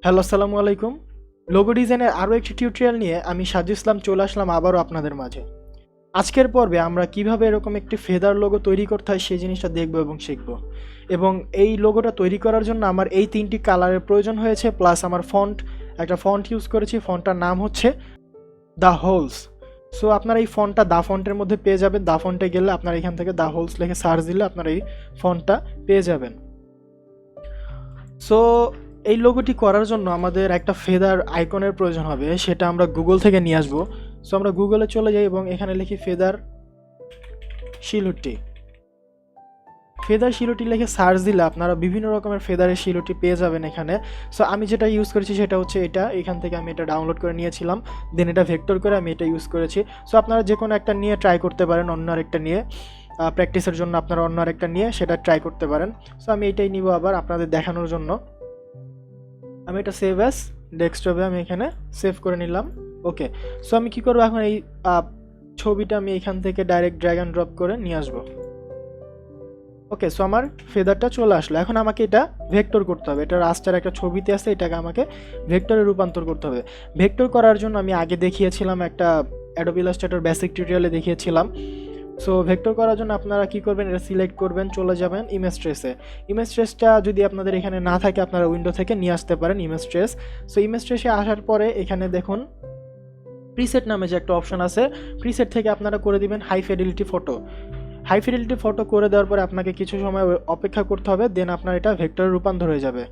Hello, আসসালামু আলাইকুম। Logo ডিজাইনের আরও একটি টিউটোরিয়াল নিয়ে আমি সাজু ইসলাম চলে আসলাম আবারও আপনাদের মাঝে। আজকের পর্বে আমরা কিভাবে এরকম একটি ফেদার লোগো তৈরি করতে হয় সেই জিনিসটা দেখব এবং শিখব। এবং এই লোগোটা তৈরি করার জন্য আমার এই তিনটি কালারের প্রয়োজন হয়েছে, প্লাস আমার একটা ফন্ট ইউজ করেছি। ফন্টটার নাম হচ্ছে দ্য হোলস। সো আপনারা এই ফন্টটা দা ফন্টের মধ্যে পেয়ে যাবেন। দা ফন্টে গেলে আপনারা এখান থেকে দ্য হোলস লিখে সার্চ দিলে আপনারা এই ফন্টটা পেয়ে যাবেন। সো এই লোগোটি করার জন্য আমাদের একটা ফেদার আইকনের প্রয়োজন হবে, সেটা আমরা গুগল থেকে নিয়ে আসবো। সো আমরা গুগলে চলে যাই এবং এখানে লিখি ফেদার শিলুটি। ফেদার শিলুটি লিখে সার্চ দিলে আপনারা বিভিন্ন রকমের ফেদারের শিলুটি পেয়ে যাবেন এখানে। সো আমি যেটা ইউজ করেছি সেটা হচ্ছে এটা। এখান থেকে আমি এটা ডাউনলোড করে নিয়েছিলাম, দেন এটা ভেক্টর করে আমি এটা ইউজ করেছি। সো আপনারা যে কোনো একটা নিয়ে ট্রাই করতে পারেন, অন্য আরেকটা নিয়ে প্র্যাকটিসের জন্য আপনারা অন্য আরেকটা নিয়ে সেটা ট্রাই করতে পারেন। সো আমি এটাই নিব আবার আপনাদের দেখানোর জন্য। আমি এটা সেভ অ্যাজ ডেস্কটপে আমি এখানে সেভ করে নিলাম। ওকে, সো আমি কি করবো এখন, এই ছবিটা আমি এখান থেকে ডাইরেক্ট ড্র্যাগ অ্যান্ড ড্রপ করে নিয়ে আসবো। ওকে, সো আমার ফেদারটা চলে আসলো। এখন আমাকে এটা ভেক্টর করতে হবে। এটা রাস্টার একটা ছবিতে আছে, এটাকে আমাকে ভেক্টরে রূপান্তর করতে হবে। ভেক্টর করার জন্য আমি আগে দেখিয়েছিলাম, একটা অ্যাডোবি ইলাস্ট্রেটর বেসিক টিউটোরিয়ালে দেখিয়েছিলাম। সো ভেক্টর করার জন্য আপনারা কি করবেন, এটা সিলেক্ট করবেন, চলে যাবেন ইমেজ ট্রেসে। ইমেজ ট্রেসটা যদি আপনাদের এখানে না থাকে আপনারা উইন্ডো থেকে নিয়ে আসতে পারেন ইমেজ ট্রেস। সো ইমেজ ট্রেসে আসার পরে এখানে দেখুন প্রিসেট নামে যে একটা অপশন আছে, প্রিসেট থেকে আপনারা করে দিবেন high fidelity photo. High fidelity photo করে দেওয়ার পরে আপনাকে কিছু সময় অপেক্ষা করতে হবে, দেন আপনার এটা ভেক্টরে রূপান্তর হয়ে যাবে।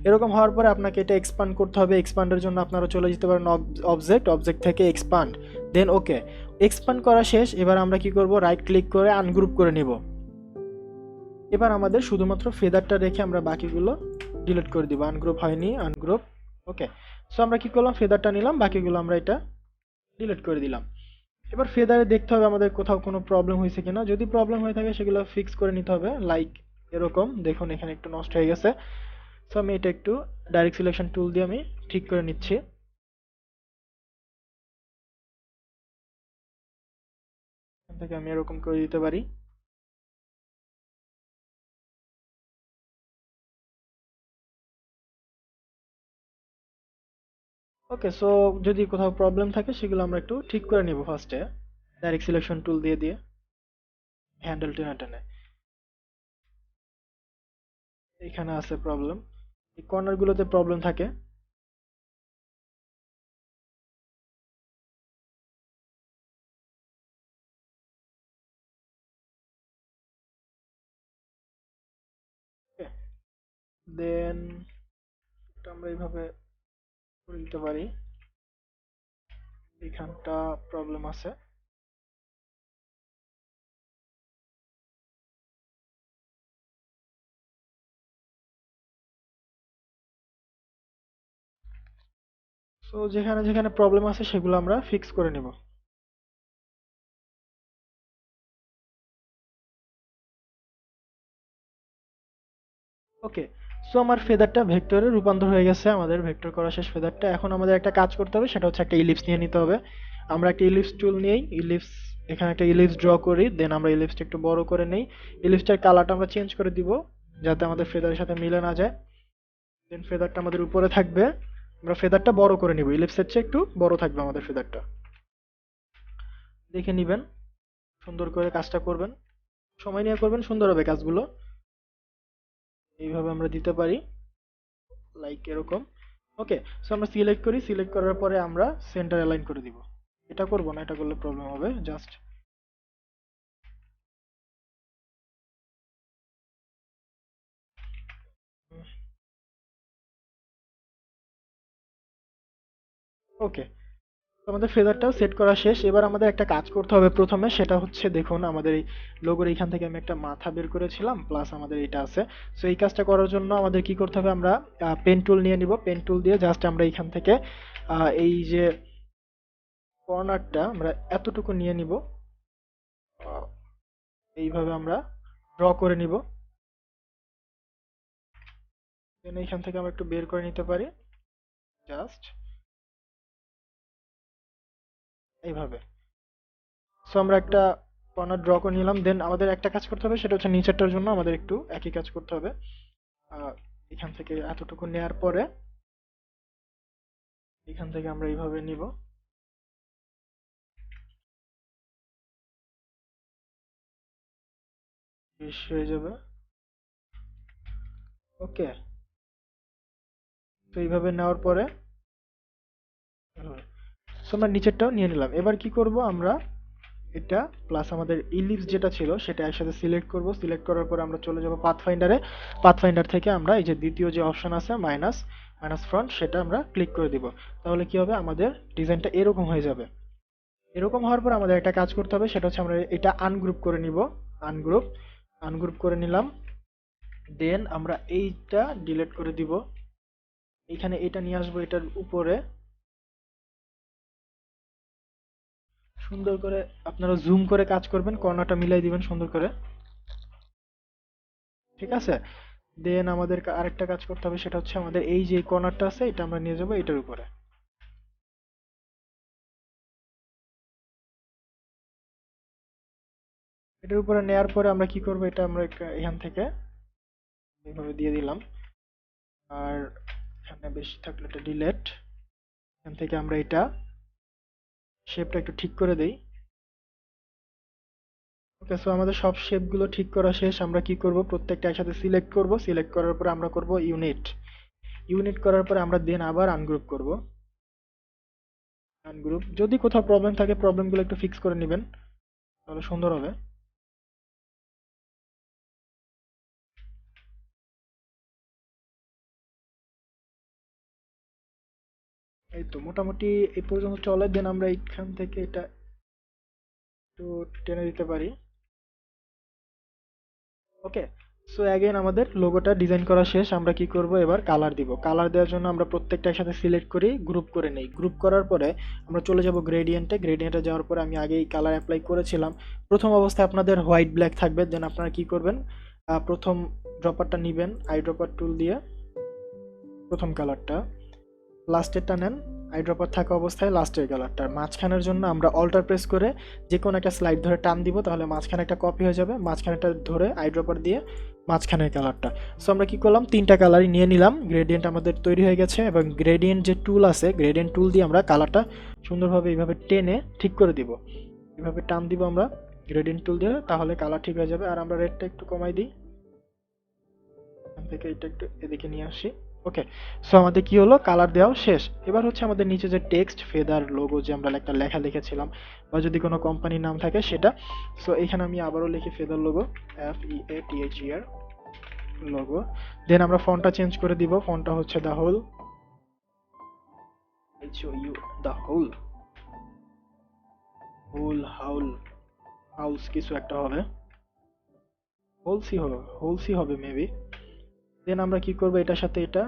এরকম হওয়ার পরে আপনাকে এটা এক্সপান্ড করতে হবে। এক্সপান্ডের জন্য আপনারা চলে যেতে পারেন অবজেক্ট থেকে এক্সপান্ড, দেন ওকে। এক্সপান্ড করা শেষ। এবার আমরা কি করব, রাইট ক্লিক করে আনগ্রুপ করে নিব। এবার আমাদের শুধুমাত্র ফেদারটা রেখে আমরা বাকিগুলো ডিলিট করে দিব। আনগ্রুপ হয়নি, আনগ্রুপ। ওকে, সো আমরা কি করলাম, ফেদারটা নিলাম, বাকিগুলো আমরা এটা ডিলিট করে দিলাম। এবার ফেদারে দেখতে হবে আমাদের কোথাও কোনো প্রবলেম হয়েছে কিনা। যদি প্রবলেম হয়ে থাকে সেগুলো ফিক্স করে নিতে হবে। লাইক এরকম দেখুন এখানে একটু নষ্ট হয়ে গেছে। সো আমি এটা একটু ডাইরেক্ট সিলেকশন টুল দিয়ে আমি ঠিক করে নিচ্ছি। এখান থেকে আমি এরকম করে দিতে পারি। ওকে, সো যদি কোথাও প্রবলেম থাকে সেগুলো আমরা একটু ঠিক করে নিব ফার্স্টে, ডাইরেক্ট সিলেকশন টুল দিয়ে দিয়ে হ্যান্ডেল টেনে টেনে। এখানে আছে প্রবলেম, এই কর্নারগুলোতে প্রবলেম থাকে। দেন আমরা এইভাবে করে দিতে পারি। এখানটা প্রবলেম আছে। সো যেখানে যেখানে প্রবলেম আছে সেগুলো আমরা ফিক্স করে নিব। ওকে, সো আমার ফেদারটা ভেক্টরে রূপান্তর হয়ে গেছে। আমাদের ভেক্টর করা শেষ ফেদারটা। এখন আমাদের একটা কাজ করতে হবে, সেটা হচ্ছে একটা ইলিপস নিয়ে নিতে হবে। আমরা একটা ইলিপস টুল নিয়েই এখানে একটা ইলিপস ড্র করি, দেন আমরা ইলিপসটা একটু বড় করে নেই। ইলিপসটার কালারটা আমরা চেঞ্জ করে দিব যাতে আমাদের ফেদারের সাথে মিলে না যায়। দেন ফেদারটা আমাদের উপরে থাকবে। আমরা ফেদারটা বড় করে নিব, ইলিপসের চেয়ে একটু বড় থাকবে আমাদের ফেদারটা। দেখে নিবেন, সুন্দর করে কাজটা করবেন, সময় নিয়ে করবেন, সুন্দর হবে কাজগুলো। এইভাবে আমরা দিতে পারি, লাইক এরকম। ওকে, সো আমরা সিলেক্ট করি। সিলেক্ট করার পরে আমরা সেন্টার অ্যালাইন করে দিব। এটা করব না, এটা করলে প্রবলেম হবে। জাস্ট ওকে, আমাদের ফেদারটাও সেট করা শেষ। এবার আমাদের একটা কাজ করতে হবে প্রথমে, সেটা হচ্ছে দেখুন আমাদের এই লোগোর এইখান থেকে আমি একটা মাথা বের করেছিলাম, প্লাস আমাদের এটা আছে। সো এই কাজটা করার জন্য আমাদের কি করতে হবে, আমরা পেন টুল নিয়ে নিব। পেন টুল দিয়ে জাস্ট আমরা এইখান থেকে এই যে কর্নারটা আমরা এতটুকু নিয়ে নিব। আহ, এইভাবে আমরা ড্র করে নিব। দেন এইখান থেকে আমরা একটু বের করে নিতে পারি, জাস্ট এইভাবে। সো আমরা একটা কর্নার ড্র করে নিলাম। দেন আমাদের একটা কাজ করতে হবে, সেটা হচ্ছে নিচেরটার জন্য আমাদের একটু একই কাজ করতে হবে। আহ, এখান থেকে এতটুকু নেয়ার পরে এখান থেকে আমরা এইভাবে নিব, বেশ হয়ে যাবে। ওকে, তো এইভাবে নেওয়ার পরে তো আমরা নিচেরটাও নিয়ে নিলাম। এবার কি করব আমরা, এটা প্লাস আমাদের ইলিপস যেটা ছিল সেটা একসাথে সিলেক্ট করব। সিলেক্ট করার পরে আমরা চলে যাব পাথফাইন্ডারে। পাথফাইন্ডার থেকে আমরা এই যে দ্বিতীয় যে অপশন আছে মাইনাস, মাইনাস ফ্রন্ট, সেটা আমরা ক্লিক করে দিব। তাহলে কি হবে, আমাদের ডিজাইনটা এরকম হয়ে যাবে। এরকম হওয়ার পর আমাদের একটা কাজ করতে হবে, সেটা হচ্ছে আমরা এটা আনগ্রুপ করে নিব। আনগ্রুপ, আনগ্রুপ করে নিলাম। দেন আমরা এইটা ডিলিট করে দিব। এখানে এটা নিয়ে আসবো এটার উপরে, সুন্দর করে আপনারা জুম করে কাজ করবেন, কর্নারটা মিলাই দিবেন সুন্দর করে, ঠিক আছে। দেন আমাদের আরেকটা কাজ করতে হবে, সেটা হচ্ছে আমাদের এই যে কর্নারটা আছে এটা আমরা নিয়ে যাবো এটার উপরে। এটার উপরে নেয়ার পরে আমরা কি করব, এটা আমরা এখান থেকে এইভাবে দিয়ে দিলাম। আর এখানে বেশি থাকলে এটা ডিলেট। এখান থেকে আমরা এটা শেপটা একটু ঠিক করে দেই। ওকে, সো আমাদের সব শেপগুলো ঠিক করা শেষ। আমরা কি করব, প্রত্যেকটা একসাথে সিলেক্ট করব। সিলেক্ট করার পরে আমরা করব ইউনিট। ইউনিট করার পরে আমরা দেন আবার আনগ্রুপ করব। আনগ্রুপ, যদি কোথাও প্রবলেম থাকে প্রবলেমগুলো একটু ফিক্স করে নেবেন, তাহলে সুন্দর হবে। এই তো মোটামুটি এই পর্যন্ত চলে। দেন আমরা এইখান থেকে এটা একটু টেনে দিতে পারি। ওকে, সো অ্যাগেন আমাদের লোগোটা ডিজাইন করা শেষ। আমরা কি করব, এবার কালার দিব। কালার দেওয়ার জন্য আমরা প্রত্যেকটা একসাথে সিলেক্ট করি, গ্রুপ করে নেই। গ্রুপ করার পরে আমরা চলে যাব গ্রেডিয়েন্টে। গ্রেডিয়েন্টে যাওয়ার পরে আমি আগেই কালার অ্যাপ্লাই করেছিলাম। প্রথম অবস্থায় আপনাদের হোয়াইট ব্ল্যাক থাকবে। দেন আপনারা কি করবেন, প্রথম ড্রপারটা নেবেন, আই ড্রপার টুল দিয়ে প্রথম কালারটা, লাস্টেরটা নেন আইড্রপার থাকা অবস্থায় লাস্টের কালারটার মাঝখানের জন্য আমরা অল্টার প্রেস করে যে কোনো একটা স্লাইড ধরে টান দিব, তাহলে মাঝখানে একটা কপি হয়ে যাবে। মাঝখানেটা ধরে আইড্রপার দিয়ে মাঝখানের কালারটা। সো আমরা কি করলাম, তিনটা কালারই নিয়ে নিলাম। গ্রেডিয়েন্ট আমাদের তৈরি হয়ে গেছে এবং গ্রেডিয়েন্ট যে টুল আছে, গ্রেডিয়েন্ট টুল দিয়ে আমরা কালারটা সুন্দরভাবে এইভাবে টেনে ঠিক করে দিব। এইভাবে টান দিব আমরা গ্রেডিয়েন্ট টুল দিয়ে, তাহলে কালার ঠিক হয়ে যাবে। আর আমরা রেডটা একটু কমাই দিই, এখান থেকে এটা একটু এদিকে নিয়ে আসি। ওকে, সো আমাদের কি হলো, কালার দেওয়া শেষ। এবার হচ্ছে আমাদের নিচে যে টেক্সট ফেদার লোগো, যে আমরা একটা লেখা লিখেছিলাম বা যদি কোনো কোম্পানির নাম থাকে সেটা। সো এখানে আমি আবারও লিখি feather logo, FEATHER logo. Then আমরা ফন্টটা চেঞ্জ করে দিব। ফন্টটা হচ্ছে the hole, HOU, the hole, hole howl, house কিছু একটা হবে, হোলসি হবে, হোলসি হবে মেবি। দেন আমরা কি করব, এটার সাথে এটা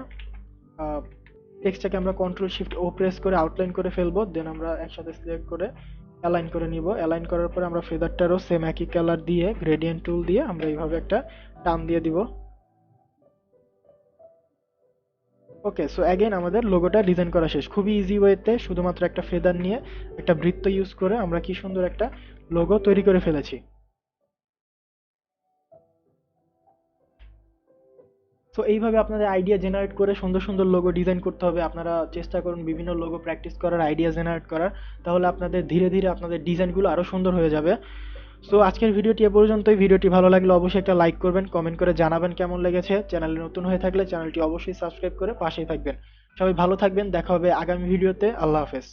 টেক্সটটাকে আমরা কন্ট্রোল শিফট ও প্রেস করে আউটলাইন করে ফেলবো। দেন আমরা একসাথে সিলেক্ট করে অ্যালাইন করে নিব। অ্যালাইন করার পরে আমরা ফেদারটারও সেম একই কালার দিয়ে গ্রেডিয়েন্ট টুল দিয়ে আমরা এইভাবে একটা টান দিয়ে দিব। ওকে, সো অ্যাগেন আমাদের লোগোটা ডিজাইন করা শেষ। খুবই ইজি ওয়েতে শুধুমাত্র একটা ফেদার নিয়ে একটা বৃত্ত ইউজ করে আমরা কি সুন্দর একটা লোগো তৈরি করে ফেলেছি। সো এইভাবে আপনাদের আইডিয়া জেনারেট করে সুন্দর সুন্দর লোগো ডিজাইন করতে হবে। আপনারা চেষ্টা করুন বিভিন্ন লোগো প্র্যাকটিস করার, আইডিয়া জেনারেট করার, তাহলে আপনাদের ধীরে ধীরে আপনাদের ডিজাইনগুলো আরও সুন্দর হয়ে যাবে। সো আজকের ভিডিওটি এ পর্যন্তই। ভিডিওটি ভালো লাগলে অবশ্যই একটা লাইক করবেন, কমেন্ট করে জানাবেন কেমন লেগেছে। চ্যানেলে নতুন হয়ে থাকলে চ্যানেলটি অবশ্যই সাবস্ক্রাইব করে পাশেই থাকবেন। সবাই ভালো থাকবেন, দেখা হবে আগামী ভিডিওতে। আল্লাহ হাফেজ।